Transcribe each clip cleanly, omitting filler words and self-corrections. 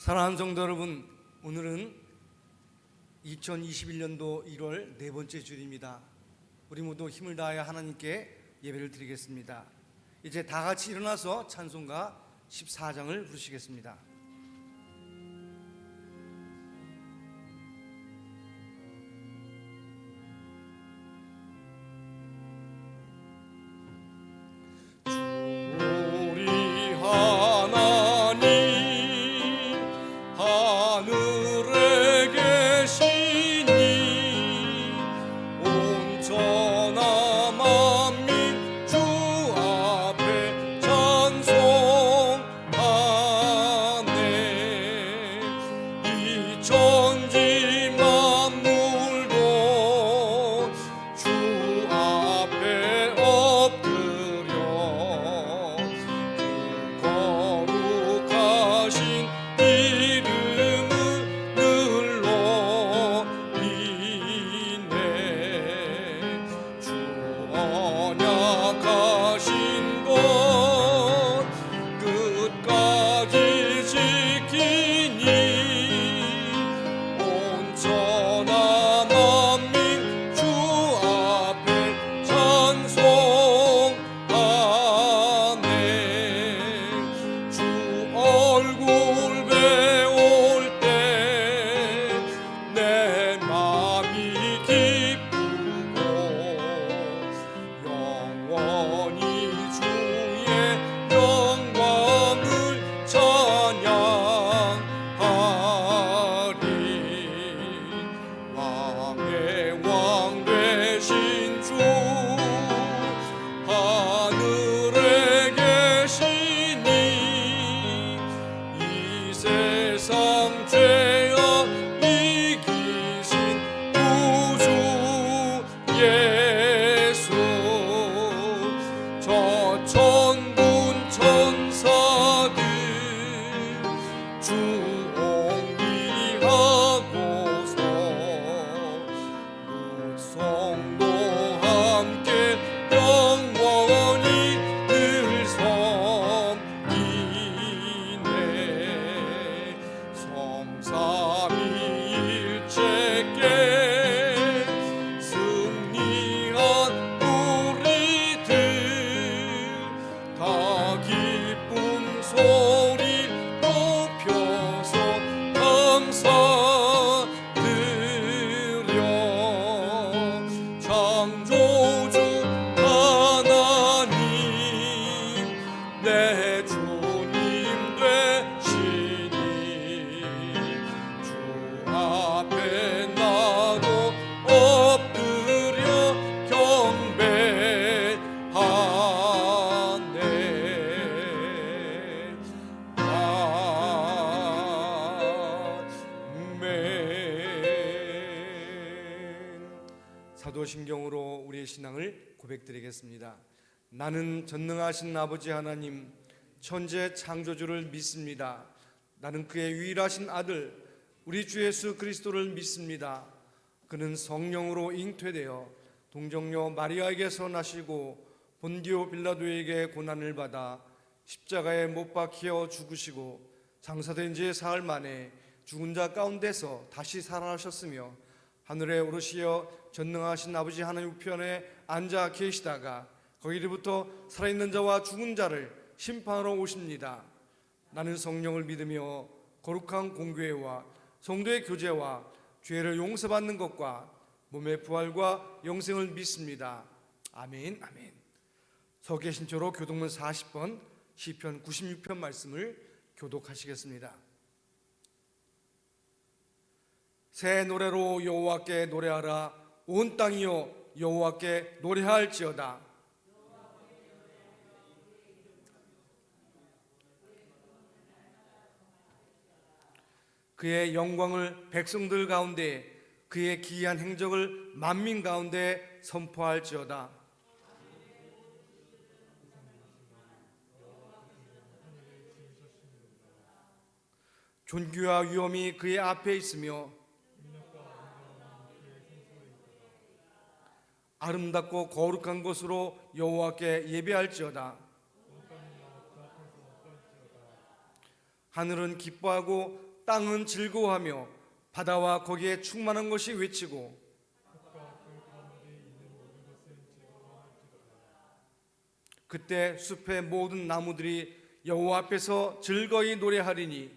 사랑하는 성도 여러분, 오늘은 2021년도 1월 네 번째 주일입니다. 우리 모두 힘을 다하여 하나님께 예배를 드리겠습니다. 이제 다 같이 일어나서 찬송가 14장을 부르시겠습니다. 사도신경으로 우리의 신앙을 고백드리겠습니다. 나는 전능하신 아버지 하나님 천재 창조주를 믿습니다. 나는 그의 유일하신 아들 우리 주 예수 그리스도를 믿습니다. 그는 성령으로 잉태되어 동정녀 마리아에게서 나시고 본디오 빌라도에게 고난을 받아 십자가에 못 박혀 죽으시고 장사된 지 사흘 만에 죽은 자 가운데서 다시 살아나셨으며 하늘에 오르시어 전능하신 아버지 하나님 우편에 앉아 계시다가 거기로부터 살아있는 자와 죽은 자를 심판하러 오십니다. 나는 성령을 믿으며 거룩한 공교회와 성도의 교제와 죄를 용서받는 것과 몸의 부활과 영생을 믿습니다. 아멘. 아멘. 서 계신 채로 교독문 40번 시편 96편 말씀을 교독하시겠습니다. 새 노래로 여호와께 노래하라. 온 땅이여 여호와께 노래할지어다. 그의 영광을 백성들 가운데 그의 기이한 행적을 만민 가운데 선포할지어다. 존귀와 위엄이 그의 앞에 있으며 아름답고 거룩한 곳으로 여호와께 예배할지어다. 하늘은 기뻐하고 땅은 즐거워하며 바다와 거기에 충만한 것이 외치고 그때 숲의 모든 나무들이 여호와 앞에서 즐거이 노래하리니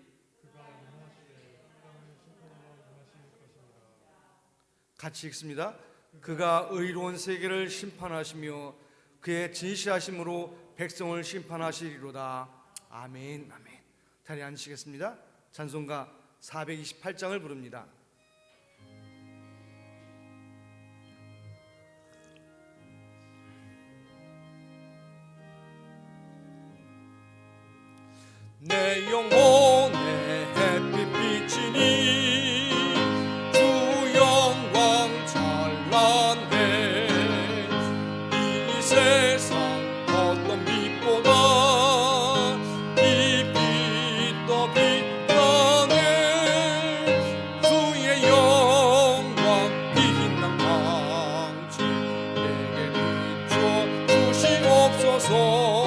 같이 읽습니다. 그가 의로운 세계를 심판하시며 그의 진실하심으로 백성을 심판하시리로다. 아멘. 아멘. 자리에 앉으시겠습니다. 찬송가 428장을 부릅니다. 내 영혼의 햇빛 비치니 주 영광 찬란해. 이 세상 어떤 빛보다 이 빛 더 빛나네. 주의 영광 빛난 광채 내게 비춰 주시옵소서.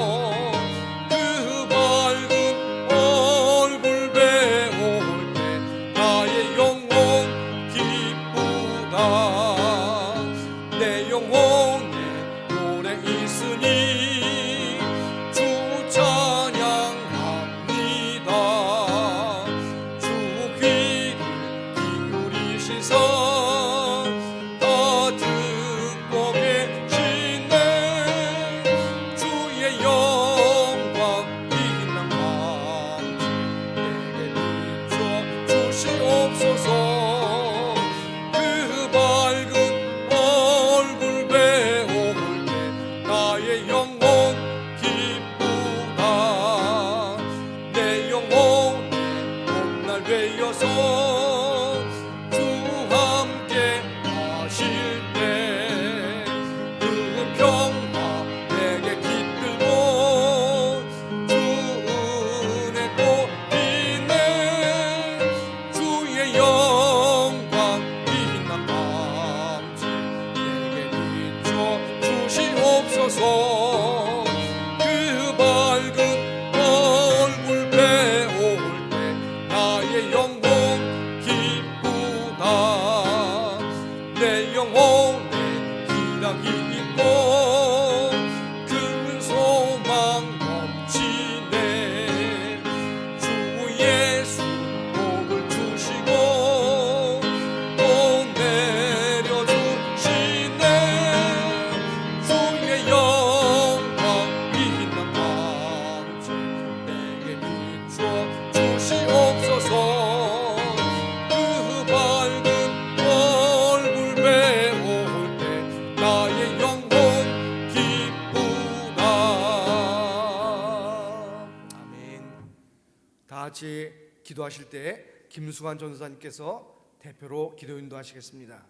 같이 기도하실 때 김수환 전도사님께서 대표로 기도 인도하시겠습니다.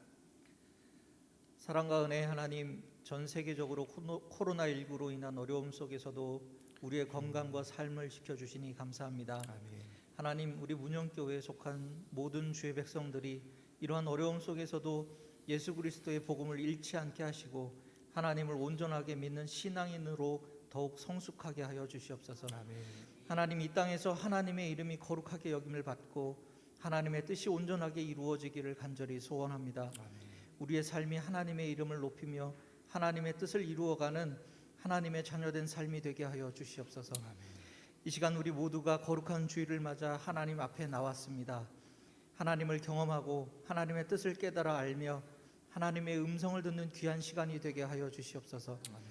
사랑과 은혜의 하나님, 전 세계적으로 코로나19로 인한 어려움 속에서도 우리의 건강과 삶을 지켜주시니 감사합니다. 아멘. 하나님, 우리 문영교회에 속한 모든 주의 백성들이 이러한 어려움 속에서도 예수 그리스도의 복음을 잃지 않게 하시고 하나님을 온전하게 믿는 신앙인으로 더욱 성숙하게 하여 주시옵소서. 아멘. 하나님, 이 땅에서 하나님의 이름이 거룩하게 여김을 받고 하나님의 뜻이 온전하게 이루어지기를 간절히 소원합니다. 아멘. 우리의 삶이 하나님의 이름을 높이며 하나님의 뜻을 이루어가는 하나님의 자녀된 삶이 되게 하여 주시옵소서. 아멘. 이 시간 우리 모두가 거룩한 주일을 맞아 하나님 앞에 나왔습니다. 하나님을 경험하고 하나님의 뜻을 깨달아 알며 하나님의 음성을 듣는 귀한 시간이 되게 하여 주시옵소서. 아멘.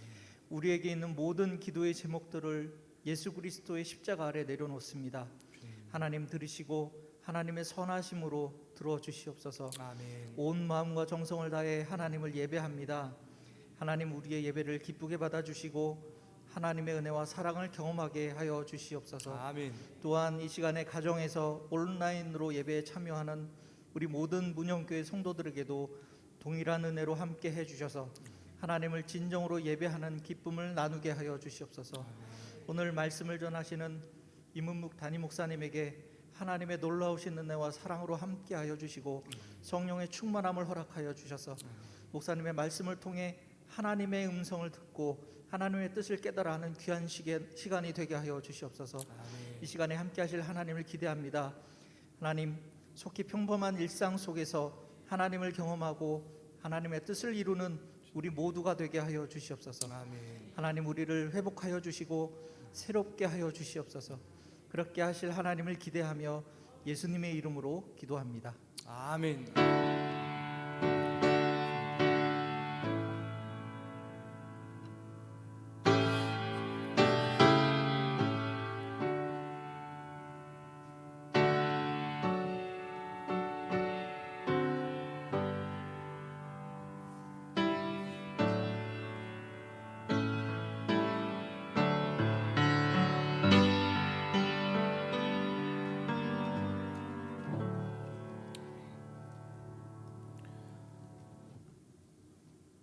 우리에게 있는 모든 기도의 제목들을 예수 그리스도의 십자가 아래 내려놓습니다. 하나님 들으시고 하나님의 선하심으로 들어주시옵소서. 아멘. 온 마음과 정성을 다해 하나님을 예배합니다. 하나님, 우리의 예배를 기쁘게 받아주시고 하나님의 은혜와 사랑을 경험하게 하여 주시옵소서. 아멘. 또한 이 시간에 가정에서 온라인으로 예배에 참여하는 우리 모든 문영교회 성도들에게도 동일한 은혜로 함께 해주셔서 하나님을 진정으로 예배하는 기쁨을 나누게 하여 주시옵소서. 아멘. 오늘 말씀을 전하시는 임은묵 담임 목사님에게 하나님의 놀라우신 은혜와 사랑으로 함께하여 주시고 성령의 충만함을 허락하여 주셔서 목사님의 말씀을 통해 하나님의 음성을 듣고 하나님의 뜻을 깨달아 하는 귀한 시간이 되게 하여 주시옵소서. 아멘. 이 시간에 함께하실 하나님을 기대합니다. 하나님, 속히 평범한 일상 속에서 하나님을 경험하고 하나님의 뜻을 이루는 우리 모두가 되게 하여 주시옵소서. 아멘. 하나님, 우리를 회복하여 주시고 새롭게 하여 주시옵소서. 그렇게 하실 하나님을 기대하며 예수님의 이름으로 기도합니다. 아멘.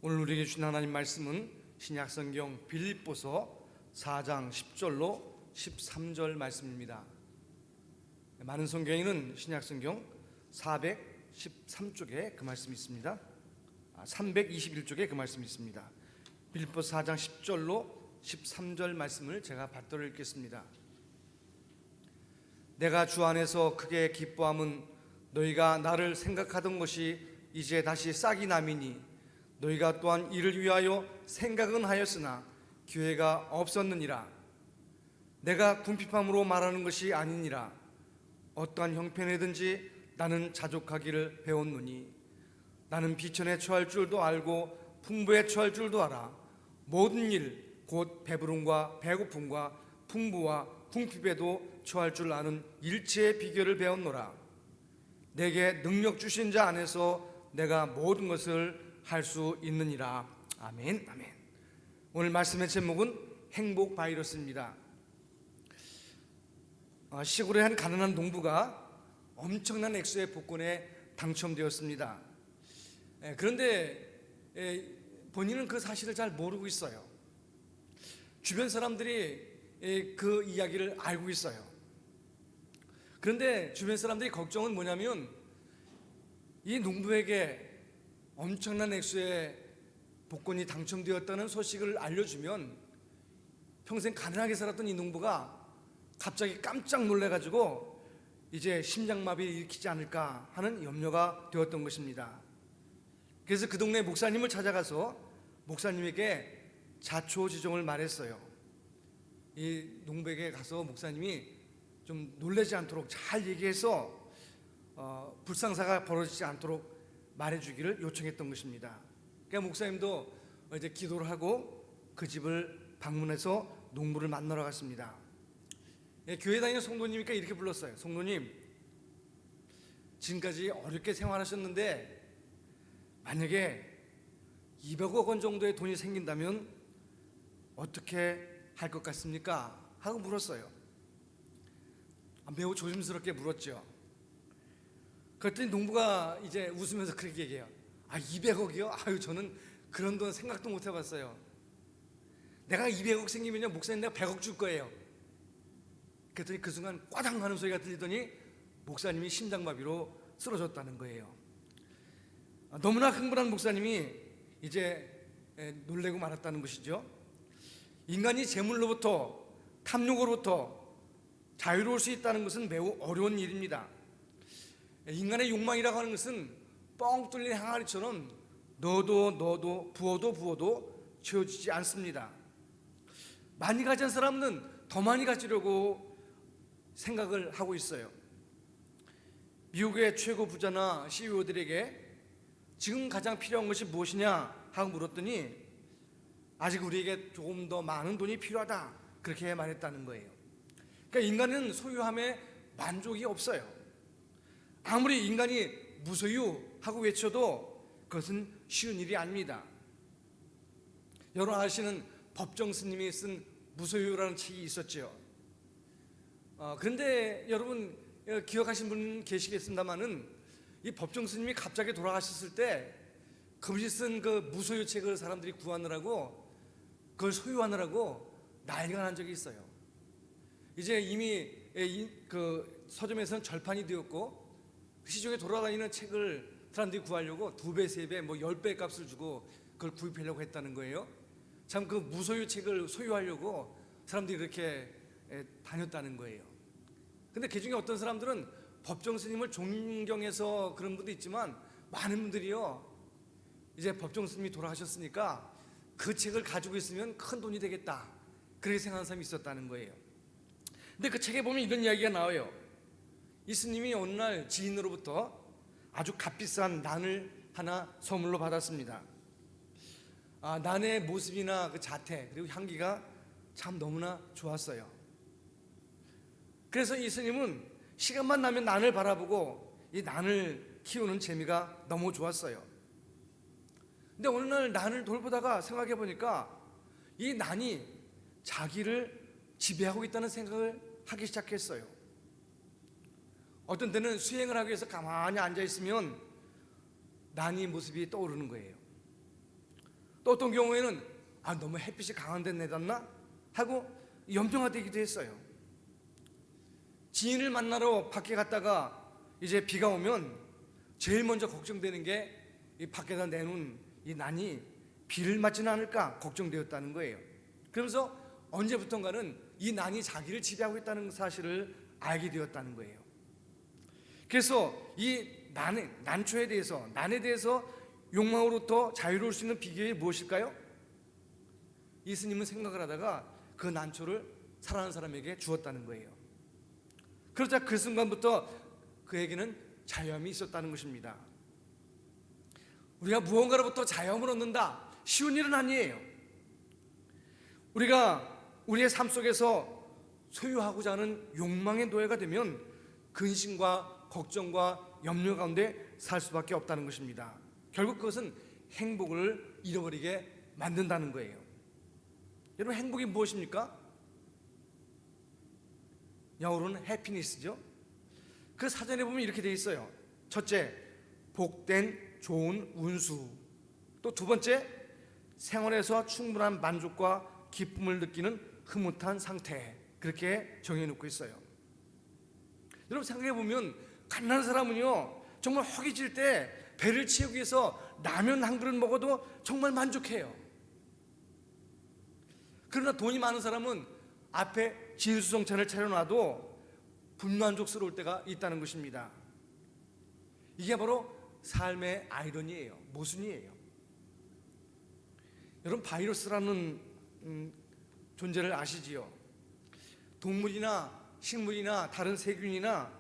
오늘 우리에게 주신 하나님 말씀은 신약성경 빌립보서 4장 10절로 13절 말씀입니다. 많은 성경에는 신약성경 413쪽에 그 말씀이 있습니다. 321쪽에 그 말씀이 있습니다. 빌립보서 4장 10절로 13절 말씀을 제가 받들어 읽겠습니다. 내가 주 안에서 크게 기뻐함은 너희가 나를 생각하던 것이 이제 다시 싹이 남이니 너희가 또한 이를 위하여 생각은 하였으나 기회가 없었느니라. 내가 궁핍함으로 말하는 것이 아니니라. 어떠한 형편이든지 나는 자족하기를 배웠노니 나는 비천에 처할 줄도 알고 풍부에 처할 줄도 알아. 모든 일 곧 배부름과 배고픔과 풍부와 궁핍에도 처할 줄 아는 일체의 비결을 배웠노라. 내게 능력 주신 자 안에서 내가 모든 것을 할 수 있느니라. 아멘. 아멘. 오늘 말씀의 제목은 행복 바이러스입니다. 시골의 한 가난한 농부가 엄청난 액수의 복권에 당첨되었습니다. 그런데 본인은 그 사실을 잘 모르고 있어요. 주변 사람들이 그 이야기를 알고 있어요. 그런데 주변 사람들이 걱정은 뭐냐면 이 농부에게 엄청난 액수의 복권이 당첨되었다는 소식을 알려주면 평생 가난하게 살았던 이 농부가 갑자기 깜짝 놀래가지고 이제 심장마비를 일으키지 않을까 하는 염려가 되었던 것입니다. 그래서 그 동네 목사님을 찾아가서 목사님에게 자초지종을 말했어요. 이 농부에게 가서 목사님이 좀 놀라지 않도록 잘 얘기해서 불상사가 벌어지지 않도록 말해주기를 요청했던 것입니다. 그러니까 목사님도 이제 기도를 하고 그 집을 방문해서 농부를 만나러 갔습니다. 교회 다니는 성도님이니까 이렇게 불렀어요. 성도님, 지금까지 어렵게 생활하셨는데 만약에 200억 원 정도의 돈이 생긴다면 어떻게 할 것 같습니까? 하고 물었어요. 매우 조심스럽게 물었죠. 그랬더니 농부가 이제 웃으면서 그렇게 얘기해요. 200억이요? 아유, 저는 그런 돈 생각도 못 해봤어요. 내가 200억 생기면요, 목사님 내가 100억 줄 거예요. 그랬더니 그 순간 꽈당 하는 소리가 들리더니 목사님이 심장마비로 쓰러졌다는 거예요. 너무나 흥분한 목사님이 이제 놀래고 말았다는 것이죠. 인간이 재물로부터 탐욕으로부터 자유로울 수 있다는 것은 매우 어려운 일입니다. 인간의 욕망이라고 하는 것은 뻥 뚫린 항아리처럼 넣어도 부어도 채워지지 않습니다. 많이 가진 사람은 더 많이 가지려고 생각을 하고 있어요. 미국의 최고 부자나 CEO들에게 지금 가장 필요한 것이 무엇이냐 하고 물었더니 아직 우리에게 조금 더 많은 돈이 필요하다 그렇게 말했다는 거예요. 그러니까 인간은 소유함에 만족이 없어요. 아무리 인간이 무소유하고 외쳐도 그것은 쉬운 일이 아닙니다. 여러분 아시는 법정 스님이 쓴 무소유라는 책이 있었죠. 그런데 여러분 기억하신 분 계시겠습니다만은 이 법정 스님이 갑자기 돌아가셨을 때 그분이 쓴 그 무소유 책을 사람들이 구하느라고 그걸 소유하느라고 난리가 난 적이 있어요. 이제 이미 그 서점에서는 절판이 되었고 시중에 돌아다니는 책을 사람들이 구하려고 2배, 3배, 10배 값을 주고 그걸 구입하려고 했다는 거예요. 참 그 무소유 책을 소유하려고 사람들이 이렇게 다녔다는 거예요. 근데 그 중에 어떤 사람들은 법정 스님을 존경해서 그런 분도 있지만 많은 분들이요, 이제 법정 스님이 돌아가셨으니까 그 책을 가지고 있으면 큰 돈이 되겠다, 그렇게 생각하는 사람이 있었다는 거예요. 근데 그 책에 보면 이런 이야기가 나와요. 이 스님이 어느 날 지인으로부터 아주 값비싼 난을 하나 선물로 받았습니다. 난의 모습이나 그 자태 그리고 향기가 참 너무나 좋았어요. 그래서 이 스님은 시간만 나면 난을 바라보고 이 난을 키우는 재미가 너무 좋았어요. 근데 어느 날 난을 돌보다가 생각해 보니까 이 난이 자기를 지배하고 있다는 생각을 하기 시작했어요. 어떤 때는 수행을 하기 위해서 가만히 앉아 있으면 난이 모습이 떠오르는 거예요. 또 어떤 경우에는 너무 햇빛이 강한 데 내놨나 하고 염려가 되기도 했어요. 지인을 만나러 밖에 갔다가 이제 비가 오면 제일 먼저 걱정되는 게 이 밖에다 내놓은 이 난이 비를 맞지는 않을까 걱정되었다는 거예요. 그러면서 언제부턴가는 이 난이 자기를 지배하고 있다는 사실을 알게 되었다는 거예요. 그래서 이 난초에 대해서, 난에 대해서 욕망으로부터 자유로울 수 있는 비결이 무엇일까요? 이 스님은 생각을 하다가 그 난초를 사랑하는 사람에게 주었다는 거예요. 그러자 그 순간부터 그에게는 자유함이 있었다는 것입니다. 우리가 무언가로부터 자유함을 얻는다, 쉬운 일은 아니에요. 우리가 우리의 삶 속에서 소유하고자 하는 욕망의 노예가 되면 근심과 걱정과 염려 가운데 살 수밖에 없다는 것입니다. 결국 그것은 행복을 잃어버리게 만든다는 거예요. 여러분, 행복이 무엇입니까? 영어로는 해피니스죠. 그 사전에 보면 이렇게 되어 있어요. 첫째, 복된 좋은 운수. 또 두 번째, 생활에서 충분한 만족과 기쁨을 느끼는 흐뭇한 상태. 그렇게 정해놓고 있어요. 여러분, 생각해보면 가난한 사람은요 정말 허기질 때 배를 채우기 위해서 라면 한 그릇 먹어도 정말 만족해요. 그러나 돈이 많은 사람은 앞에 진수성찬을 차려놔도 불만족스러울 때가 있다는 것입니다. 이게 바로 삶의 아이러니예요. 모순이에요. 여러분, 바이러스라는 존재를 아시지요? 동물이나 식물이나 다른 세균이나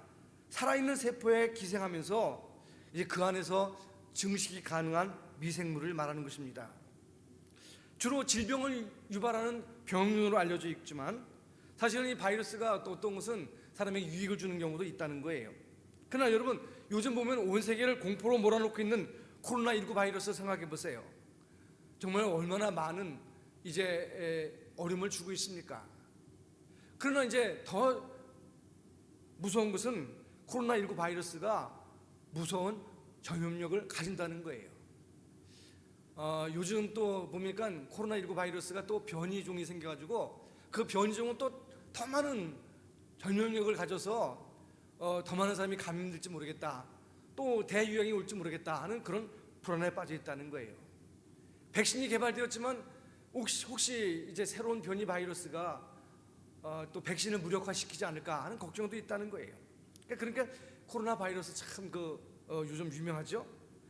살아있는 세포에 기생하면서 이제 그 안에서 증식이 가능한 미생물을 말하는 것입니다. 주로 질병을 유발하는 병으로 알려져 있지만 사실은 이 바이러스가 또 어떤 것은 사람에게 유익을 주는 경우도 있다는 거예요. 그러나 여러분, 요즘 보면 온 세계를 공포로 몰아넣고 있는 코로나19 바이러스 생각해 보세요. 정말 얼마나 많은 이제 어려움을 주고 있습니까? 그러나 이제 더 무서운 것은 코로나19 바이러스가 무서운 전염력을 가진다는 거예요. 요즘 또 보니까 코로나19 바이러스가 또 변이종이 생겨가지고 그 변이종은 또 더 많은 전염력을 가져서 더 많은 사람이 감염될지 모르겠다, 또 대유행이 올지 모르겠다 하는 그런 불안에 빠져 있다는 거예요. 백신이 개발되었지만 혹시 이제 새로운 변이 바이러스가 또 백신을 무력화시키지 않을까 하는 걱정도 있다는 거예요. 그러니까 코로나 바이러스 참 요즘 유명하죠.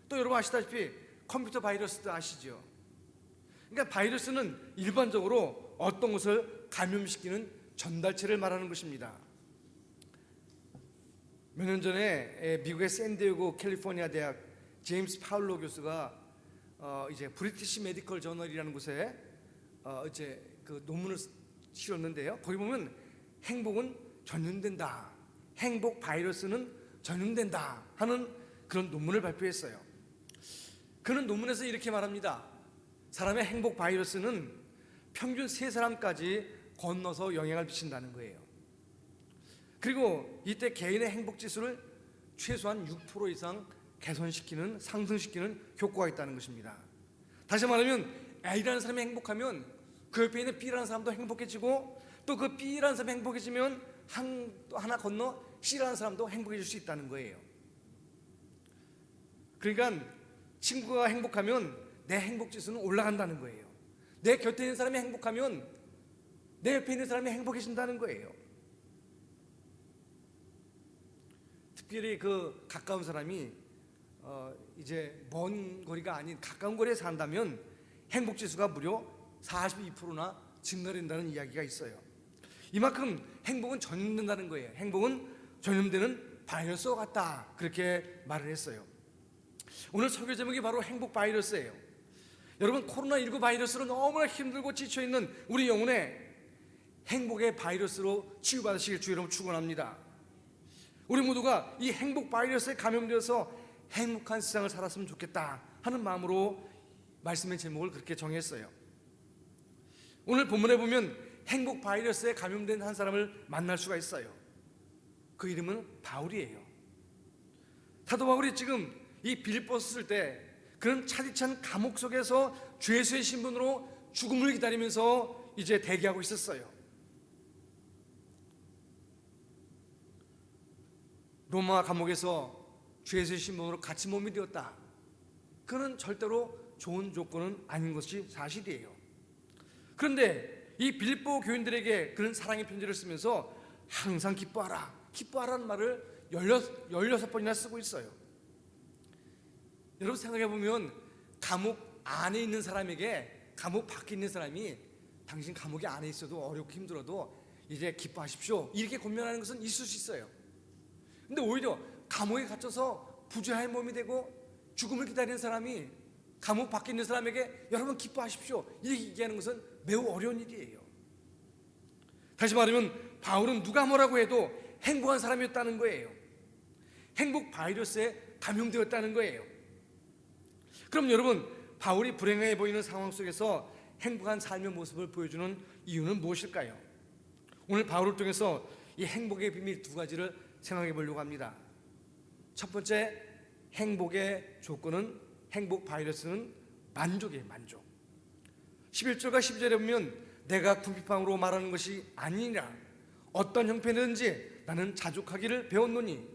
또 여러분 아시다시피 컴퓨터 바이러스도 아시죠. 그러니까 바이러스는 일반적으로 어떤 것을 감염시키는 전달체를 말하는 것입니다. 몇 년 전에 미국의 샌디에고 캘리포니아 대학 제임스 파울로 교수가 이제 브리티시 메디컬 저널이라는 곳에 이제 그 논문을 실었는데요. 거기 보면 행복은 전염된다, 행복 바이러스는 전염된다 하는 그런 논문을 발표했어요. 그는 논문에서 이렇게 말합니다. 사람의 행복 바이러스는 평균 3사람까지 건너서 영향을 미친다는 거예요. 그리고 이때 개인의 행복 지수를 최소한 6% 이상 개선시키는, 상승시키는 효과가 있다는 것입니다. 다시 말하면 A라는 사람이 행복하면 그 옆에 있는 B라는 사람도 행복해지고, 또 그 B라는 사람이 행복해지면 또 하나 건너 C라는 사람도 행복해질 수 있다는 거예요. 그러니까 친구가 행복하면 내 행복 지수는 올라간다는 거예요. 내 곁에 있는 사람이 행복하면 내 옆에 있는 사람이 행복해진다는 거예요. 특별히 그 가까운 사람이 이제 먼 거리가 아닌 가까운 거리에 산다면 행복 지수가 무려 42%나 증가된다는 이야기가 있어요. 이만큼 행복은 전염된다는 거예요. 행복은 전염되는 바이러스와 같다, 그렇게 말을 했어요. 오늘 설교 제목이 바로 행복 바이러스예요. 여러분, 코로나19 바이러스로 너무나 힘들고 지쳐있는 우리 영혼에 행복의 바이러스로 치유받으시길 주의 이름으로 축원합니다. 우리 모두가 이 행복 바이러스에 감염되어서 행복한 세상을 살았으면 좋겠다 하는 마음으로 말씀의 제목을 그렇게 정했어요. 오늘 본문에 보면 행복 바이러스에 감염된 한 사람을 만날 수가 있어요. 그 이름은 바울이에요. 사도 바울이 지금 이 빌립보서 쓸 때 그런 차디찬 감옥 속에서 죄수의 신분으로 죽음을 기다리면서 이제 대기하고 있었어요. 로마 감옥에서 죄수의 신분으로 같이 몸이 되었다. 그는 절대로 좋은 조건은 아닌 것이 사실이에요. 그런데 이 빌립보 교인들에게 그런 사랑의 편지를 쓰면서 항상 기뻐하라, 기뻐하라는 말을 16번이나 쓰고 있어요. 여러분 생각해 보면 감옥 안에 있는 사람에게 감옥 밖에 있는 사람이 당신 감옥에 안에 있어도 어렵고 힘들어도 이제 기뻐하십시오 이렇게 권면하는 것은 있을 수 있어요. 근데 오히려 감옥에 갇혀서 부재할 몸이 되고 죽음을 기다리는 사람이 감옥 밖에 있는 사람에게 여러분 기뻐하십시오 이렇게 얘기하는 것은 매우 어려운 일이에요. 다시 말하면 바울은 누가 뭐라고 해도 행복한 사람이었다는 거예요. 행복 바이러스에 감염되었다는 거예요. 그럼 여러분, 바울이 불행해 보이는 상황 속에서 행복한 삶의 모습을 보여주는 이유는 무엇일까요? 오늘 바울을 통해서 이 행복의 비밀 두 가지를 생각해 보려고 합니다. 첫 번째, 행복의 조건은, 행복 바이러스는 만족이에요. 만족. 11절과 12절에 보면 내가 궁핍함으로 말하는 것이 아니니라. 어떤 형편이든지 나는 자족하기를 배웠노니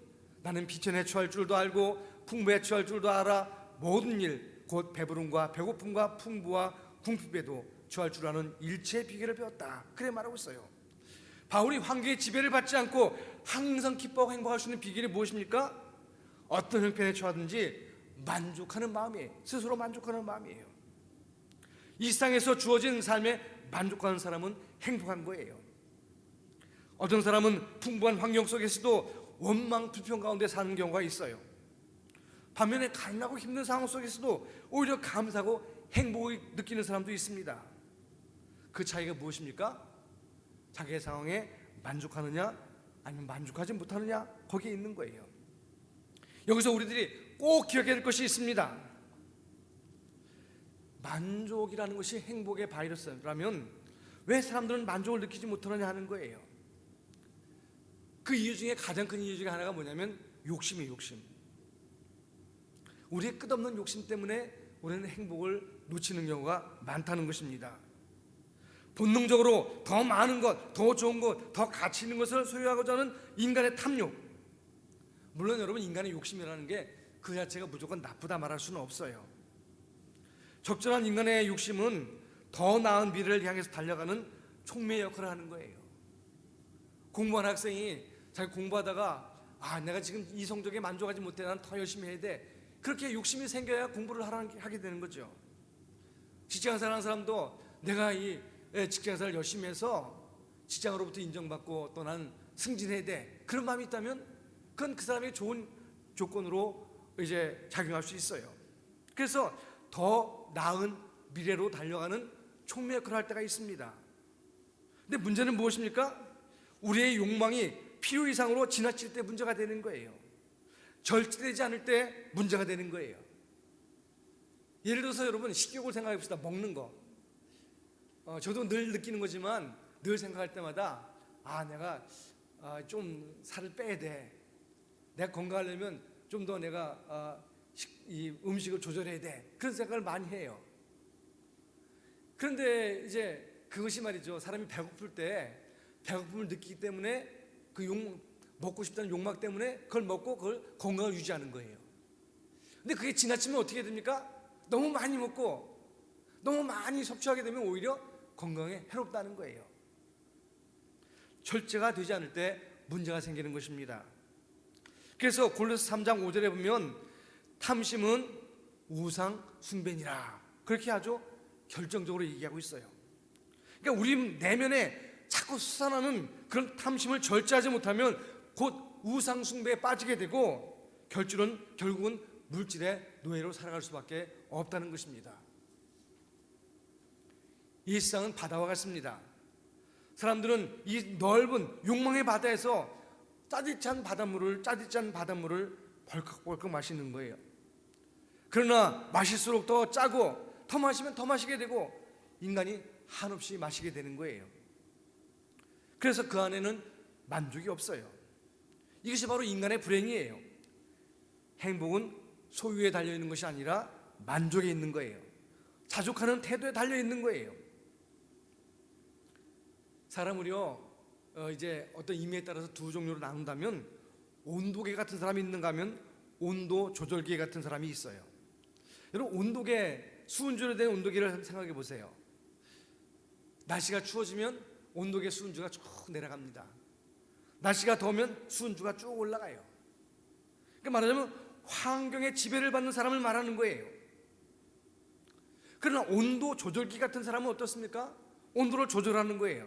나는 비천에 처할 줄도 알고 풍부에 처할 줄도 알아. 모든 일 곧 배부름과 배고픔과 풍부와 궁핍에도 처할 줄 아는 일체의 비결을 배웠다. 그래 말하고 있어요. 바울이 환경의 지배를 받지 않고 항상 기뻐하고 행복할 수 있는 비결이 무엇입니까? 어떤 형편에 처하든지 만족하는 마음이에요. 스스로 만족하는 마음이에요. 이 세상에서 주어진 삶에 만족하는 사람은 행복한 거예요. 어떤 사람은 풍부한 환경 속에서도 원망 불평 가운데 사는 경우가 있어요. 반면에 가난하고 힘든 상황 속에서도 오히려 감사하고 행복을 느끼는 사람도 있습니다. 그 차이가 무엇입니까? 자기의 상황에 만족하느냐 아니면 만족하지 못하느냐, 거기에 있는 거예요. 여기서 우리들이 꼭 기억해야 될 것이 있습니다. 만족이라는 것이 행복의 바이러스라면 왜 사람들은 만족을 느끼지 못하느냐 하는 거예요. 그 이유 중에 가장 큰 이유 중에 하나가 뭐냐면 욕심이에요. 욕심. 우리의 끝없는 욕심 때문에 우리는 행복을 놓치는 경우가 많다는 것입니다. 본능적으로 더 많은 것, 더 좋은 것, 더 가치 있는 것을 소유하고자 하는 인간의 탐욕. 물론 여러분, 인간의 욕심이라는 게 그 자체가 무조건 나쁘다 말할 수는 없어요. 적절한 인간의 욕심은 더 나은 미래를 향해서 달려가는 촉매 역할을 하는 거예요. 공부한 학생이 자기 공부하다가 내가 지금 이 성적에 만족하지 못해, 난 더 열심히 해야 돼, 그렇게 욕심이 생겨야 공부를 하게 되는 거죠. 직장생활 하는 사람도 내가 이 직장생활 열심히 해서 직장으로부터 인정받고 또 난 승진해야 돼, 그런 마음이 있다면 그건 그 사람의 좋은 조건으로 이제 작용할 수 있어요. 그래서 더 나은 미래로 달려가는 촉매 역할을 할 때가 있습니다. 근데 문제는 무엇입니까? 우리의 욕망이 필요 이상으로 지나칠 때 문제가 되는 거예요. 절제되지 않을 때 문제가 되는 거예요. 예를 들어서 여러분, 식욕을 생각해 봅시다. 먹는 거. 저도 늘 느끼는 거지만 늘 생각할 때마다 내가 좀 살을 빼야 돼. 내가 건강하려면 좀 더 내가 이 음식을 조절해야 돼. 그런 생각을 많이 해요. 그런데 이제 그것이 말이죠, 사람이 배고플 때 배고픔을 느끼기 때문에 그 먹고 싶다는 욕망 때문에 그걸 먹고 그걸 건강을 유지하는 거예요. 근데 그게 지나치면 어떻게 됩니까? 너무 많이 먹고 너무 많이 섭취하게 되면 오히려 건강에 해롭다는 거예요. 절제가 되지 않을 때 문제가 생기는 것입니다. 그래서 골로새 3장 5절에 보면 탐심은 우상 숭배니라 그렇게 아주 결정적으로 얘기하고 있어요. 그러니까 우리 내면에 자꾸 솟아나는 그런 탐심을 절제하지 못하면 곧 우상 숭배에 빠지게 되고 결국은 물질의 노예로 살아갈 수밖에 없다는 것입니다. 이 세상은 바다와 같습니다. 사람들은 이 넓은 욕망의 바다에서 짜릿지 않은 바닷물을 벌컥벌컥 마시는 거예요. 그러나 마실수록 더 짜고 더 마시면 더 마시게 되고 인간이 한없이 마시게 되는 거예요. 그래서 그 안에는 만족이 없어요. 이것이 바로 인간의 불행이에요. 행복은 소유에 달려있는 것이 아니라 만족에 있는 거예요. 자족하는 태도에 달려있는 거예요. 사람을요 이제 어떤 의미에 따라서 두 종류로 나눈다면 온도계 같은 사람이 있는가 하면 온도 조절계 같은 사람이 있어요. 여러분 온도계, 수은주로 된 온도계를 생각해 보세요. 날씨가 추워지면 온도계 수은주가 쭉 내려갑니다. 날씨가 더우면 수은주가 쭉 올라가요. 그러니까 말하자면 환경의 지배를 받는 사람을 말하는 거예요. 그러나 온도 조절기 같은 사람은 어떻습니까? 온도를 조절하는 거예요.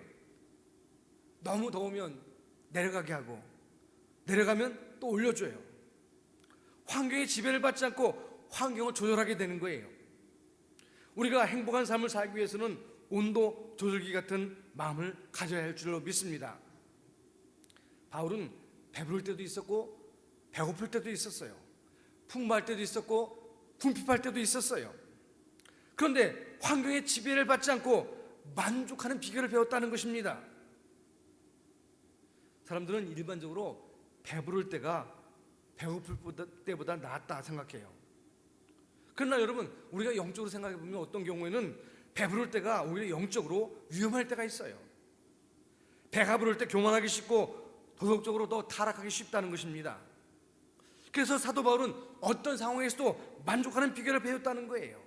너무 더우면 내려가게 하고 내려가면 또 올려줘요. 환경의 지배를 받지 않고 환경을 조절하게 되는 거예요. 우리가 행복한 삶을 살기 위해서는 온도 조절기 같은 마음을 가져야 할 줄로 믿습니다. 바울은 배부를 때도 있었고 배고플 때도 있었어요. 풍부할 때도 있었고 궁핍할 때도 있었어요. 그런데 환경의 지배를 받지 않고 만족하는 비결을 배웠다는 것입니다. 사람들은 일반적으로 배부를 때가 배고플 때보다 낫다 생각해요. 그러나 여러분 우리가 영적으로 생각해 보면 어떤 경우에는 배부를 때가 오히려 영적으로 위험할 때가 있어요. 배가 부를 때 교만하기 쉽고 도덕적으로 더 타락하기 쉽다는 것입니다. 그래서 사도 바울은 어떤 상황에서도 만족하는 비결을 배웠다는 거예요.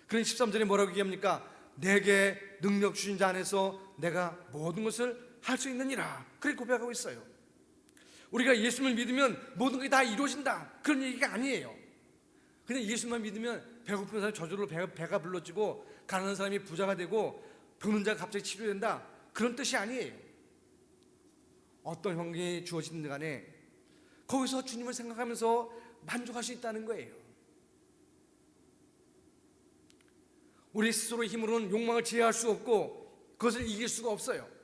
그런 13절에 뭐라고 얘기합니까? 내게 능력 주신 자 안에서 내가 모든 것을 할 수 있느니라 그렇게 고백하고 있어요. 우리가 예수님을 믿으면 모든 것이 다 이루어진다 그런 얘기가 아니에요. 그냥 예수만 믿으면 배고픈 사람이 저절로 배가 불러지고 가난한 사람이 부자가 되고 병든 자가 갑자기 치료된다 그런 뜻이 아니에요. 어떤 환경이 주어지든 간에 거기서 주님을 생각하면서 만족할 수 있다는 거예요. 우리 스스로의 힘으로는 욕망을 제어할 수 없고 그것을 이길 수가 없어요.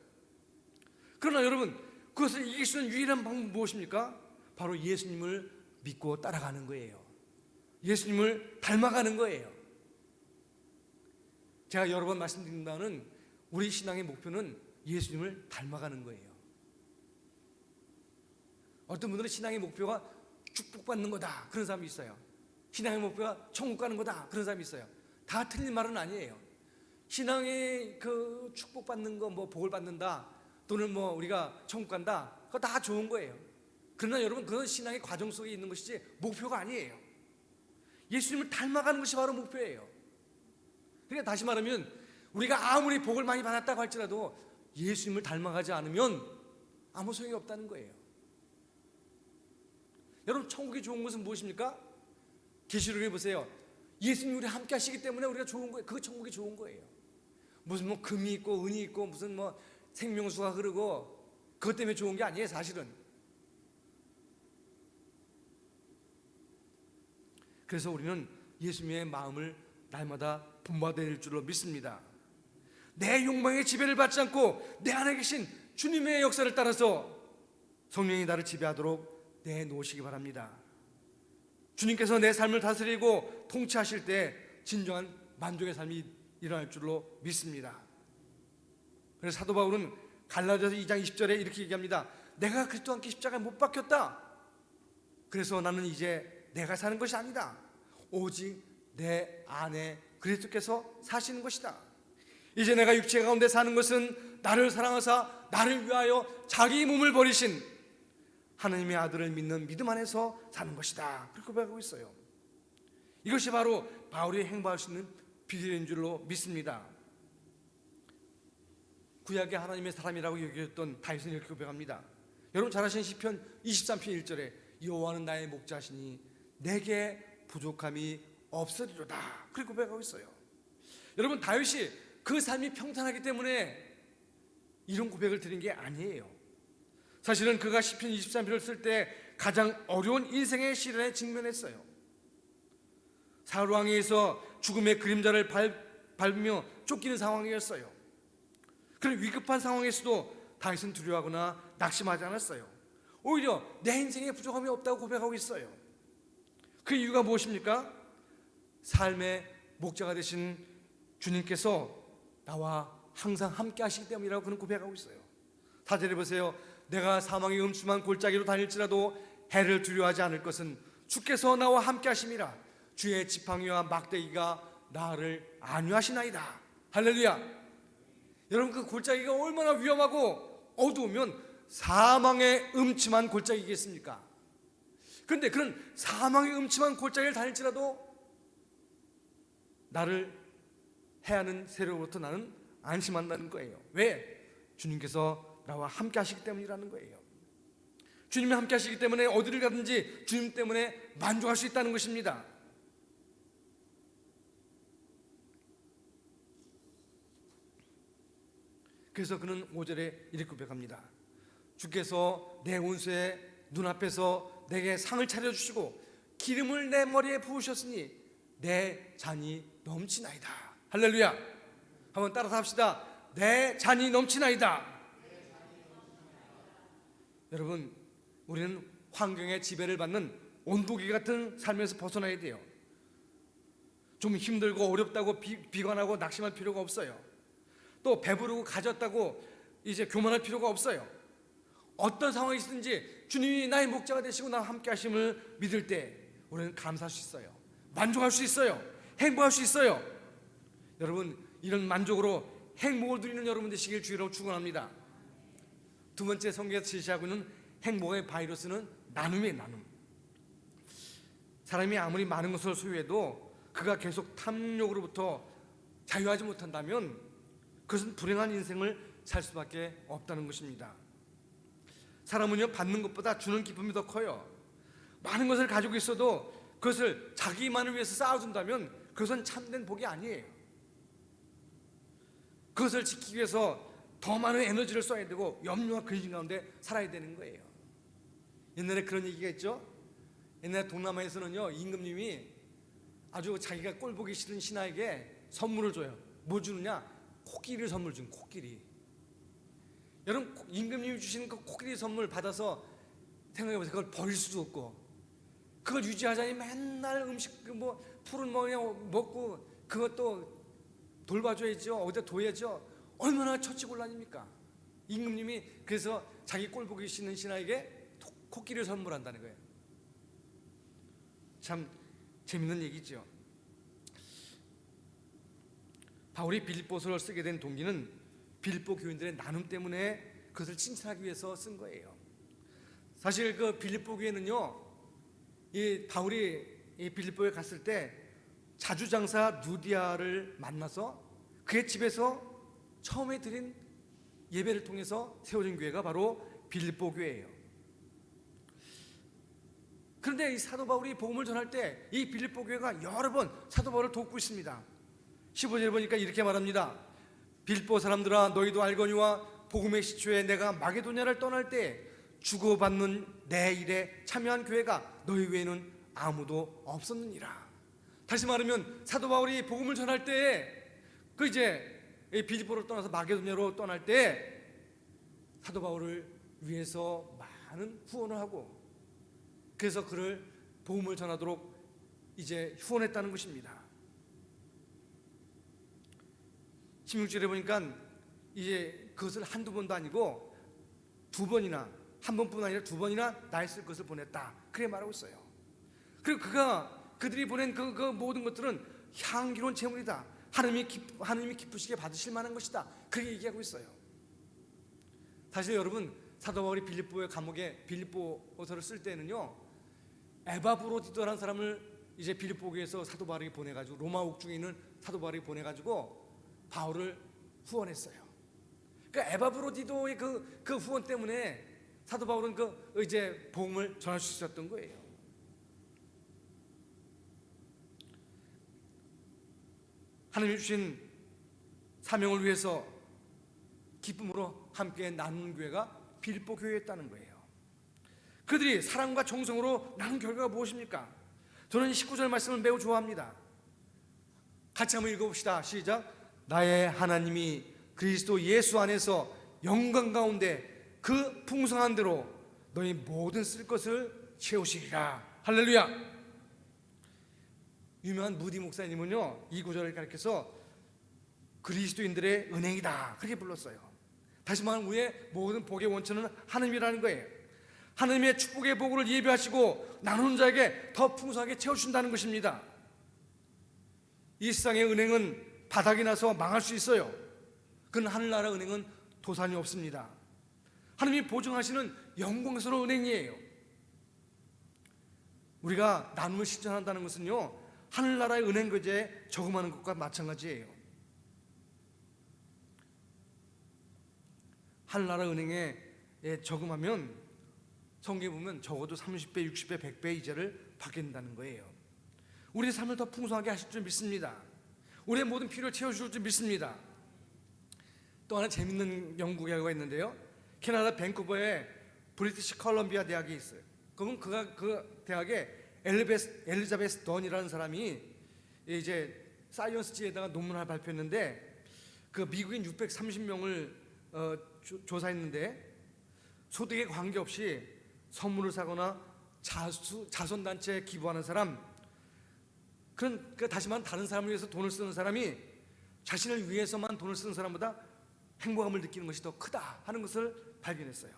그러나 여러분 그것을 이길 수 있는 유일한 방법은 무엇입니까? 바로 예수님을 믿고 따라가는 거예요. 예수님을 닮아가는 거예요. 제가 여러 번 말씀드린 바는 우리 신앙의 목표는 예수님을 닮아가는 거예요. 어떤 분들은 신앙의 목표가 축복받는 거다 그런 사람이 있어요. 신앙의 목표가 천국 가는 거다 그런 사람이 있어요. 다 틀린 말은 아니에요. 신앙의 그 축복받는 거 뭐 복을 받는다 또는 뭐 우리가 천국 간다 그거 다 좋은 거예요. 그러나 여러분 그건 신앙의 과정 속에 있는 것이지 목표가 아니에요. 예수님을 닮아가는 것이 바로 목표예요. 그러니까 다시 말하면 우리가 아무리 복을 많이 받았다고 할지라도 예수님을 닮아가지 않으면 아무 소용이 없다는 거예요. 여러분 천국이 좋은 것은 무엇입니까? 계시록에 보세요. 예수님이 우리 함께 하시기 때문에 우리가 좋은 거예요. 그 천국이 좋은 거예요. 무슨 뭐 금이 있고 은이 있고 무슨 뭐 생명수가 흐르고 그것 때문에 좋은 게 아니에요. 사실은. 그래서 우리는 예수님의 마음을 날마다 본받을 줄로 믿습니다. 내 욕망의 지배를 받지 않고 내 안에 계신 주님의 역사를 따라서 성령이 나를 지배하도록 내놓으시기 바랍니다. 주님께서 내 삶을 다스리고 통치하실 때 진정한 만족의 삶이 일어날 줄로 믿습니다. 그래서 사도 바울은 갈라디아서 2장 20절에 이렇게 얘기합니다. 내가 그리스도와 함께 십자가에 못 박혔다. 그래서 나는 이제 내가 사는 것이 아니다. 오직 내 안에 그리스도께서 사시는 것이다. 이제 내가 육체 가운데 사는 것은 나를 사랑하사 나를 위하여 자기 몸을 버리신 하나님의 아들을 믿는 믿음 안에서 사는 것이다. 그렇게 고백하고 있어요. 이것이 바로 바울이 행보할 수 있는 비결인 줄로 믿습니다. 구약의 하나님의 사람이라고 여겨졌던 다윗은 이렇게 고백합니다. 여러분 잘 아시는 시편 23편 1절에 여호와는 나의 목자시니 내게 부족함이 없으리로다. 그렇게 고백하고 있어요. 여러분, 다윗이 그 삶이 평탄하기 때문에 이런 고백을 드린 게 아니에요. 사실은 그가 시편 23편을 쓸 때 가장 어려운 인생의 시련에 직면했어요. 사울 왕에서 죽음의 그림자를 밟으며 쫓기는 상황이었어요. 그런 위급한 상황에서도 다윗은 두려워하거나 낙심하지 않았어요. 오히려 내 인생에 부족함이 없다고 고백하고 있어요. 그 이유가 무엇입니까? 삶의 목자가 되신 주님께서 나와 항상 함께 하시기 때문이라고 그는 고백하고 있어요. 4절에 보세요. 내가 사망의 음침한 골짜기로 다닐지라도 해를 두려워하지 않을 것은 주께서 나와 함께 하심이라. 주의 지팡이와 막대기가 나를 안위하시나이다. 할렐루야. 여러분, 그 골짜기가 얼마나 위험하고 어두우면 사망의 음침한 골짜기겠습니까? 그런데 그런 사망의 음침한 골짜기를 다닐지라도 나를 해하는 세력으로부터 나는 안심한다는 거예요. 왜? 주님께서 나와 함께 하시기 때문이라는 거예요. 주님이 함께 하시기 때문에 어디를 가든지 주님 때문에 만족할 수 있다는 것입니다. 그래서 그는 5절에 이렇게 고백합니다. 주께서 내 원수의 눈앞에서 내게 상을 차려주시고 기름을 내 머리에 부으셨으니 내 잔이 넘치나이다. 할렐루야. 한번 따라서 합시다. 내 잔이 넘치나이다. 여러분, 우리는 환경의 지배를 받는 온도계 같은 삶에서 벗어나야 돼요. 좀 힘들고 어렵다고 비관하고 낙심할 필요가 없어요. 또 배부르고 가졌다고 이제 교만할 필요가 없어요. 어떤 상황이 있든지 주님이 나의 목자가 되시고 나와 함께 하심을 믿을 때 우리는 감사할 수 있어요. 만족할 수 있어요. 행복할 수 있어요. 여러분, 이런 만족으로 행복을 누리는 여러분 되시길 주의로 축원합니다. 두 번째 성경에서 제시하고 있는 행복의 바이러스는 나눔이에요. 나눔. 사람이 아무리 많은 것을 소유해도 그가 계속 탐욕으로부터 자유하지 못한다면 그것은 불행한 인생을 살 수밖에 없다는 것입니다. 사람은요, 받는 것보다 주는 기쁨이 더 커요. 많은 것을 가지고 있어도 그것을 자기만을 위해서 쌓아둔다면 그것은 참된 복이 아니에요. 그것을 지키기 위해서 더 많은 에너지를 써야 되고 염려와 근심 가운데 살아야 되는 거예요. 옛날에 그런 얘기가 있죠. 옛날에 동남아에서는요, 임금님이 아주 자기가 꼴 보기 싫은 신하에게 선물을 줘요. 뭐 주느냐? 코끼리를 선물 준 코끼리. 여러분, 임금님이 주시는 그 코끼리 선물 받아서 생각해보세요. 그걸 버릴 수도 없고 그걸 유지하자니 맨날 음식 뭐 풀은 뭐 그냥 먹고 그것도 돌봐줘야죠. 어디다 둬야죠. 얼마나 처치곤란입니까? 임금님이 그래서 자기 꼴 보기 싫은 신하에게 코끼리를 선물한다는 거예요. 참 재밌는 얘기죠. 바울이 빌립보서를 쓰게 된 동기는 빌립보 교인들의 나눔 때문에 그것을 칭찬하기 위해서 쓴 거예요. 사실 그 빌립보 교회는요, 이 바울이 이 빌립보에 갔을 때 자주장사 누디아를 만나서 그의 집에서 처음에 드린 예배를 통해서 세워진 교회가 바로 빌립보 교회예요. 그런데 이 사도 바울이 복음을 전할 때 이 빌립보 교회가 여러 번 사도 바울을 돕고 있습니다. 15절 보니까 이렇게 말합니다. 빌립보 사람들아, 너희도 알거니와 복음의 시초에 내가 마게도냐를 떠날 때 주고받는 내 일에 참여한 교회가 너희 외에는 아무도 없었느니라. 다시 말하면 사도 바울이 복음을 전할 때 그 이제 빌립보를 떠나서 마게도냐로 떠날 때 사도 바울을 위해서 많은 후원을 하고 그래서 그를 복음을 전하도록 이제 후원했다는 것입니다. 16절에 보니까 이제 그것을 한두 번도 아니고 두 번이나, 한 번뿐 아니라 두 번이나 나의 쓸 것을 보냈다. 그렇게 말하고 있어요. 그리고 그들이 보낸 그 모든 것들은 향기로운 제물이다. 하나님이 기쁘시게 받으실 만한 것이다. 그렇게 얘기하고 있어요. 사실 여러분, 사도 바울이 빌립보의 감옥에 빌립보서를 쓸 때는요, 에바브로디도라는 사람을 이제 빌립보 교회에서 사도 바울이 보내가지고 로마 옥중에 있는 사도 바울이 보내가지고 바울을 후원했어요. 그러니까 에바브로디도의 그 후원 때문에 사도 바울은 그 이제 복음을 전할 수 있었던 거예요. 하나님이 주신 사명을 위해서 기쁨으로 함께 나누는 교회가 빌립보 교회였다는 거예요. 그들이 사랑과 정성으로 나눈 결과가 무엇입니까? 저는 19절 말씀을 매우 좋아합니다. 같이 한번 읽어봅시다. 시작. 나의 하나님이 그리스도 예수 안에서 영광 가운데 그 풍성한 대로 너희 모든 쓸 것을 채우시리라. 할렐루야. 유명한 무디 목사님은요, 이 구절을 가리켜서 그리스도인들의 은행이다 그렇게 불렀어요. 다시 말하면 우리의 모든 복의 원천은 하나님이라는 거예요. 하나님의 축복의 복을 예비하시고 나누는 자에게 더 풍성하게 채워준다는 것입니다. 이 세상의 은행은 바닥이 나서 망할 수 있어요. 그건 하늘나라 은행은 도산이 없습니다. 하나님이 보증하시는 영광스러운 은행이에요. 우리가 나눔을 실천한다는 것은요, 하늘나라의 은행 거제에 저금하는 것과 마찬가지예요. 하늘나라 은행에 저금하면 성경에 보면 적어도 30배, 60배, 100배 이자를 받게 된다는 거예요. 우리의 삶을 더 풍성하게 하실 줄 믿습니다. 우리의 모든 필요를 채워줄 줄 믿습니다. 또 하나 재밌는 연구 결과가 있는데요, 캐나다 밴쿠버에 브리티시 컬럼비아 대학이 있어요. 그러면 그 대학에 엘리자베스 던이라는 사람이 이제 사이언스지에다가 논문을 발표했는데, 그 미국인 630명을 조사했는데 소득에 관계없이 선물을 사거나 자선단체에 기부하는 사람, 그러니까 다시 말하면 다른 사람을 위해서 돈을 쓰는 사람이 자신을 위해서만 돈을 쓰는 사람보다 행복함을 느끼는 것이 더 크다 하는 것을 발견했어요.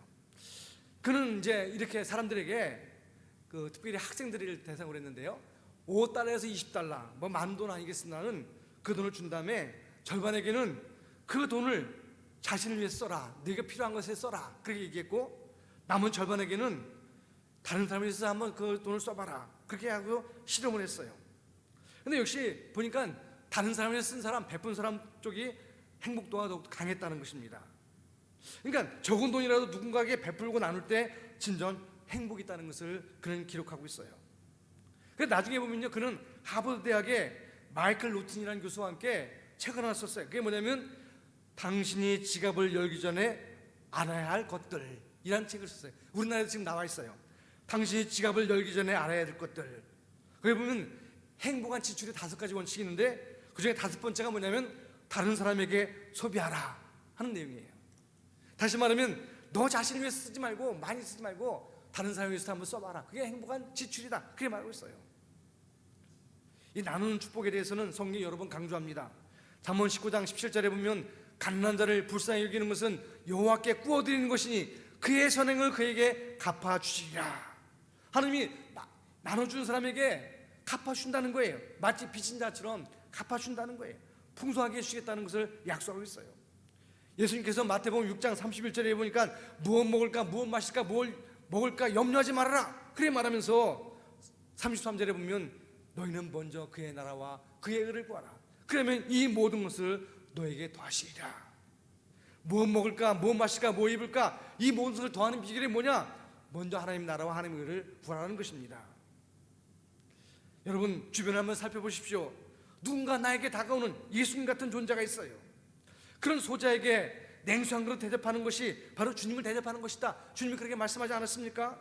그는 이제 이렇게 사람들에게 특별히 학생들을 대상으로 했는데요, 5달러에서 20달러, 뭐 만 돈 아니겠습니다는 그 돈을 준 다음에 절반에게는 그 돈을 자신을 위해 써라, 네가 필요한 것에 써라 그렇게 얘기했고, 남은 절반에게는 다른 사람을 위해서 한번 그 돈을 써봐라 그렇게 하고 실험을 했어요. 근데 역시 보니까 다른 사람을 위해서 쓴 사람, 베푼 사람 쪽이 행복도가 더욱 강했다는 것입니다. 그러니까 적은 돈이라도 누군가에게 베풀고 나눌 때 진정 행복이 있다는 것을 그는 기록하고 있어요. 그래서 나중에 보면요, 그는 하버드 대학의 마이클 루틴이라는 교수와 함께 책을 하나 썼어요. 그게 뭐냐면 당신이 지갑을 열기 전에 알아야 할 것들이라는 책을 썼어요. 우리나라에도 지금 나와 있어요. 당신이 지갑을 열기 전에 알아야 될 것들. 거기 보면 행복한 지출의 5가지 원칙이 있는데 그중에 5번째가 뭐냐면 다른 사람에게 소비하라 하는 내용이에요. 다시 말하면 너 자신을 위해서 쓰지 말고, 많이 쓰지 말고 다른 사람을 위해서 한번 써봐라. 그게 행복한 지출이다 그렇게 말하고 있어요. 이 나누는 축복에 대해서는 성경이 여러 번 강조합니다. 잠언 19장 17절에 보면 가난한 자를 불쌍히 여기는 것은 여호와께 구워드리는 것이니 그의 선행을 그에게 갚아주시리라. 하나님이 나눠주는 사람에게 갚아준다는 거예요. 마치 빚진 자처럼 갚아준다는 거예요. 풍성하게 해주시겠다는 것을 약속하고 있어요. 예수님께서 마태복음 6장 31절에 보니까 무엇 먹을까, 무엇 마실까, 뭘 먹을까 염려하지 말아라 그래 말하면서 33절에 보면 너희는 먼저 그의 나라와 그의 의를 구하라. 그러면 이 모든 것을 너에게 더하시리라. 무엇 먹을까, 무엇 마실까, 뭐 입을까, 이 모든 것을 더하는 비결이 뭐냐? 먼저 하나님 나라와 하나님의 의를 구하라는 것입니다. 여러분 주변을 한번 살펴보십시오. 누군가 나에게 다가오는 예수님 같은 존재가 있어요. 그런 소자에게 냉수 한 그릇 대접하는 것이 바로 주님을 대접하는 것이다. 주님이 그렇게 말씀하지 않았습니까?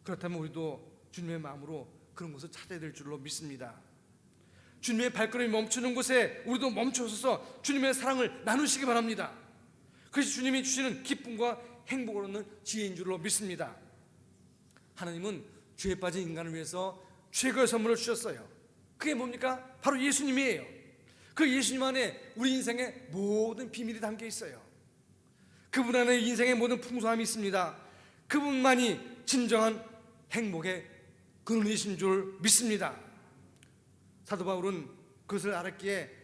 그렇다면 우리도 주님의 마음으로 그런 것을 찾아야 될 줄로 믿습니다. 주님의 발걸음이 멈추는 곳에 우리도 멈춰서서 주님의 사랑을 나누시기 바랍니다. 그것이 주님이 주시는 기쁨과 행복을 얻는 지혜인 줄로 믿습니다. 하나님은 죄에 빠진 인간을 위해서 최고의 선물을 주셨어요. 그게 뭡니까? 바로 예수님이에요. 그 예수님 안에 우리 인생의 모든 비밀이 담겨 있어요. 그분 안에 인생의 모든 풍성함이 있습니다. 그분만이 진정한 행복의 근원이신 줄 믿습니다. 사도 바울은 그것을 알았기에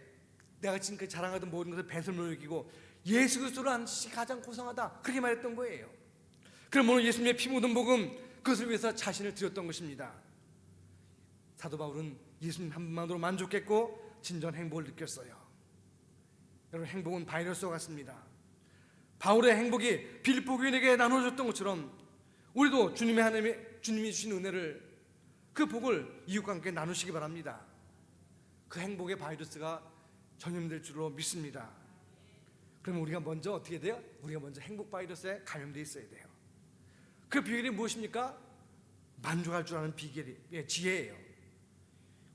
내가 지금까지 자랑하던 모든 것을 배설물로 여기고 예수 그리스도를 아는 것이 가장 고상하다 그렇게 말했던 거예요. 그럼 오늘 예수님의 피 묻은 복음, 그것을 위해서 자신을 드렸던 것입니다. 사도 바울은 예수님 한 분만으로 만족했고 진정 행복을 느꼈어요. 여러분 행복은 바이러스와 같습니다. 바울의 행복이 빌립보 교인에게 나눠졌던 것처럼 우리도 주님이 주신 은혜를, 그 복을 이웃과 함께 나누시기 바랍니다. 그 행복의 바이러스가 전염될 줄로 믿습니다. 그러면 우리가 먼저 어떻게 돼요? 우리가 먼저 행복 바이러스에 감염되어 있어야 돼요. 그 비결이 무엇입니까? 만족할 줄 아는 비결이 지혜예요.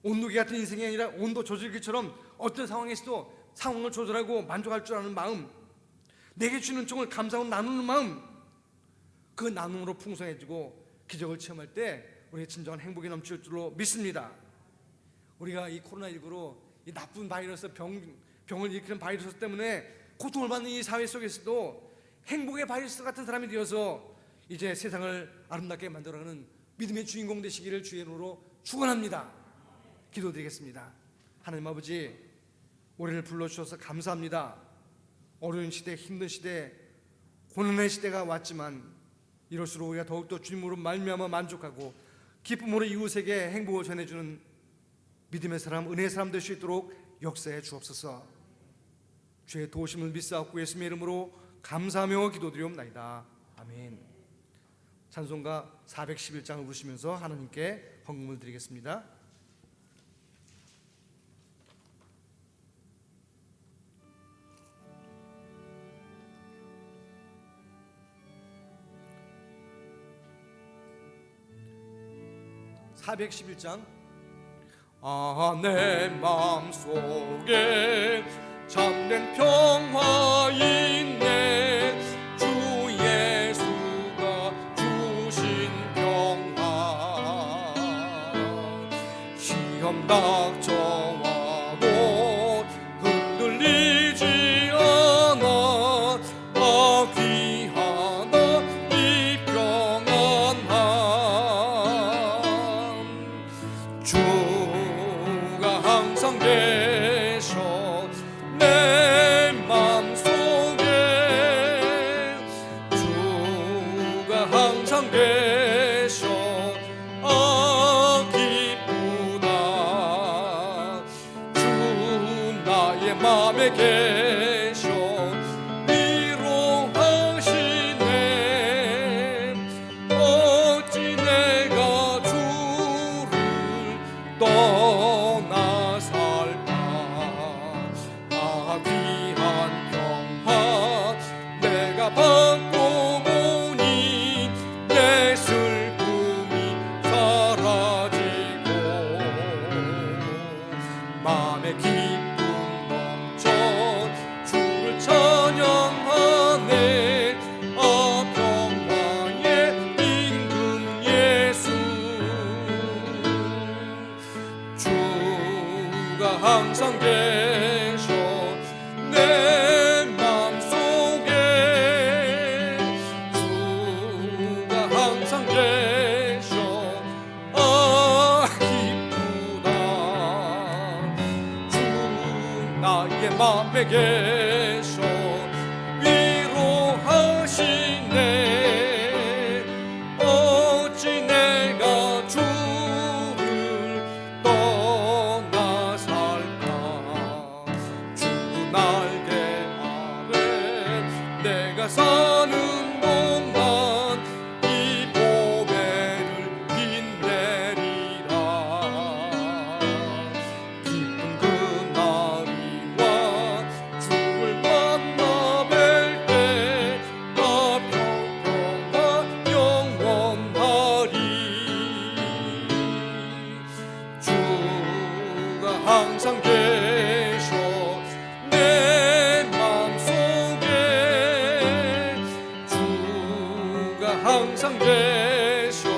온도계 같은 인생이 아니라 온도 조절기처럼 어떤 상황에서도 상황을 조절하고 만족할 줄 아는 마음, 내게 주는 종을 감사하고 나누는 마음, 그 나눔으로 풍성해지고 기적을 체험할 때 우리의 진정한 행복이 넘칠 줄로 믿습니다. 우리가 이 코로나19로 이 나쁜 바이러스, 병을 일으키는 바이러스 때문에 고통을 받는 이 사회 속에서도 행복의 바이러스 같은 사람이 되어서 이제 세상을 아름답게 만들어가는 믿음의 주인공 되시기를 주의 이름으로 축원합니다. 기도드리겠습니다. 하나님 아버지, 우리를 불러주셔서 감사합니다. 어려운 시대, 힘든 시대, 고난의 시대가 왔지만 이럴수록 우리가 더욱더 주님으로 말미암아 만족하고 기쁨으로 이웃에게 행복을 전해주는 믿음의 사람, 은혜의 사람 될 수 있도록 역사해 주옵소서. 주의 도우심을 믿사옵고 예수님의 이름으로 감사하며 기도드리옵나이다. 아멘. 찬송가 411장을 부르시면서 하나님께 헌금을 드리겠습니다. (411장) 내 마음속에 참된 평화 있네. 주 예수가 주신 평화. 시험 닥쳐와도 흔들리지 않아. 귀하다 이 평안함. 주가 항상 계셔 내 맘속에. 주가 항상 계셔 기쁘다. 주 나의 맘에 계셔 위로하시네. 어찌 내가 주를 떠나 살까. 귀한 평화 내가 받고 보니 내 슬픔이 사라지고 마음의 기쁨 넘쳐 주를 찬양하네. 평화의 임금 예수. 주가 항상 계셔 내 맘속에. 주가 항상 계셔 기쁘다. 주 나의 맘에 계셔 위로하시네. 어찌 내가 주를 떠나 살까. 주 날개 아래 내가 사는 동안 이 보배를 빛내리라. 기쁜 그날이와 주를 만나 뵐 때 평화가 영원하리. 주가 항상 계셔 내 맘속에. 주가 항상 계셔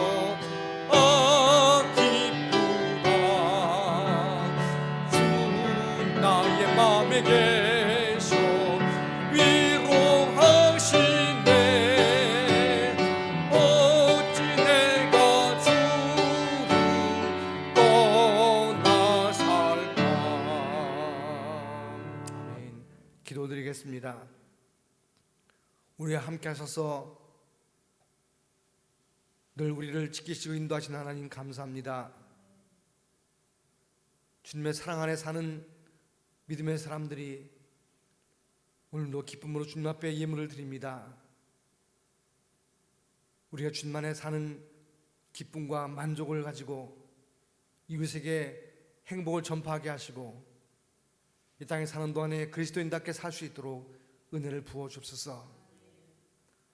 기쁘다. 주 나의 맘에 계셔 위로하시네. 어찌 내가 주를 떠나 살까. 아멘. 기도드리겠습니다. 우리와 함께 하셔서 늘 우리를 지키시고 인도하신 하나님 감사합니다. 주님의 사랑 안에 사는 믿음의 사람들이 오늘도 기쁨으로 주님 앞에 예물을 드립니다. 우리가 주님 안에 사는 기쁨과 만족을 가지고 이웃에게 행복을 전파하게 하시고 이 땅에 사는 동안에 그리스도인답게 살 수 있도록 은혜를 부어 주옵소서.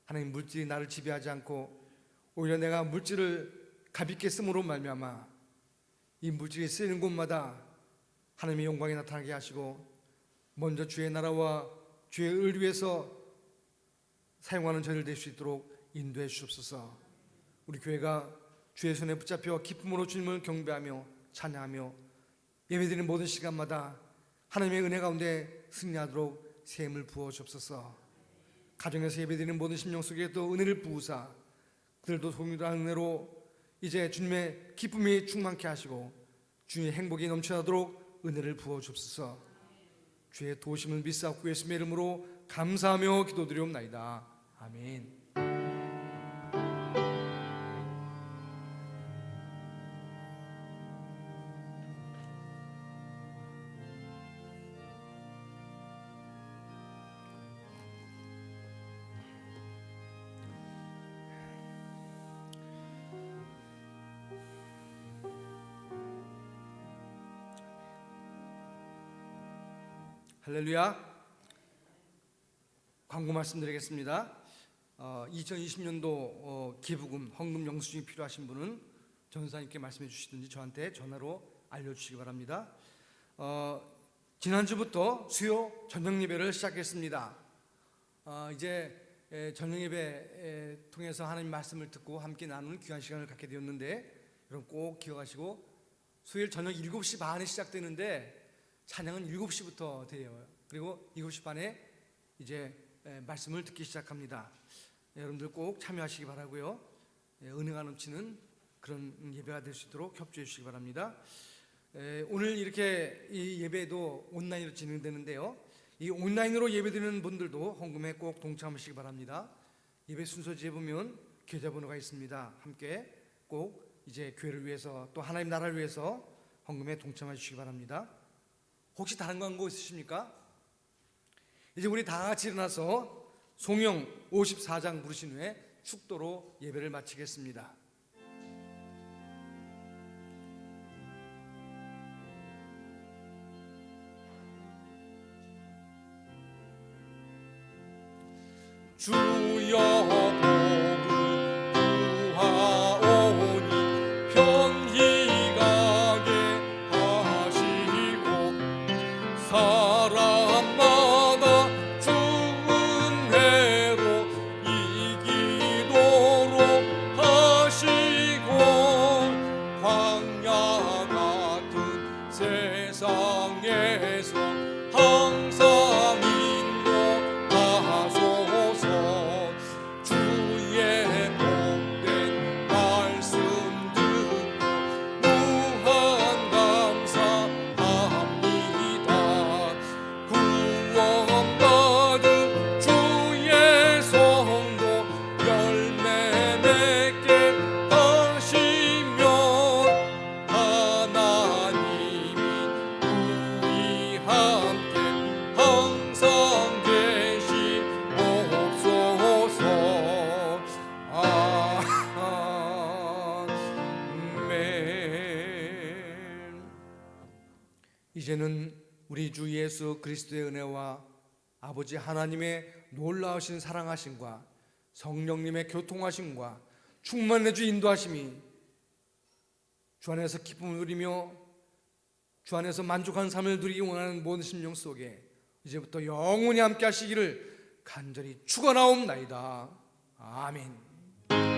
하나님, 물질이 나를 지배하지 않고 오히려 내가 물질을 가볍게 씀으로 말미암아 이 물질이 쓰이는 곳마다 하나님의 영광이 나타나게 하시고 먼저 주의 나라와 주의 의를 위해서 사용하는 저희를 될 수 있도록 인도해 주옵소서. 우리 교회가 주의 손에 붙잡혀 기쁨으로 주님을 경배하며 찬양하며 예배드리는 모든 시간마다 하나님의 은혜 가운데 승리하도록 새 힘을 부어 주옵소서. 가정에서 예배드리는 모든 심령 속에 또 은혜를 부으사 그들도 동일한 은혜로 이제 주님의 기쁨이 충만케 하시고 주의 행복이 넘쳐나도록 은혜를 부어 주옵소서. 주의 도우심을 믿사옵고 예수님의 이름으로 감사하며 기도드리옵나이다. 아멘. 할렐루야. 광고 말씀드리겠습니다. 2020년도 기부금, 헌금 영수증이 필요하신 분은 전사님께 말씀해 주시든지 저한테 전화로 알려주시기 바랍니다. 지난주부터 수요 저녁 예배를 시작했습니다. 이제 저녁 예배 통해서 하나님 말씀을 듣고 함께 나누는 귀한 시간을 갖게 되었는데 여러분 꼭 기억하시고 수요일 저녁 7시 반에 시작되는데 찬양은 7시부터 돼요. 그리고 7시 반에 이제 말씀을 듣기 시작합니다. 여러분들 꼭 참여하시기 바라고요. 은혜가 넘치는 그런 예배가 될 수 있도록 협조해 주시기 바랍니다. 오늘 이렇게 이 예배도 온라인으로 진행되는데요. 이 온라인으로 예배드리는 분들도 헌금에 꼭 동참하시기 바랍니다. 예배 순서지에 보면 계좌번호가 있습니다. 함께 꼭 이제 교회를 위해서 또 하나님 나라를 위해서 헌금에 동참해 주시기 바랍니다. 혹시 다른 광고 있으십니까? 이제 우리 다 같이 일어나서 송영 54장 부르신 후에 축도로 예배를 마치겠습니다. 주여 복을 구하오니 편히 가게 하시고 사람마다 주은혜로 이기도록 하시고 광야 같은 세상에서 항상 인도하소서. 주의 복된 말씀 듣고 무한 감사합니다. 구원받은 주의 성도 열매 맺게 하시면 하나님이 우리 함께 항상 계시옵소서. 아멘. 이제는 우리 주 예수 그리스도의 은혜와 아버지 하나님의 놀라우신 사랑하심과 성령님의 교통하심과 충만해 주 인도하심이 주 안에서 기쁨을 누리며 주 안에서 만족한 삶을 누리기 원하는 모든 심령 속에 이제부터 영원히 함께 하시기를 간절히 축원하옵나이다. 아멘.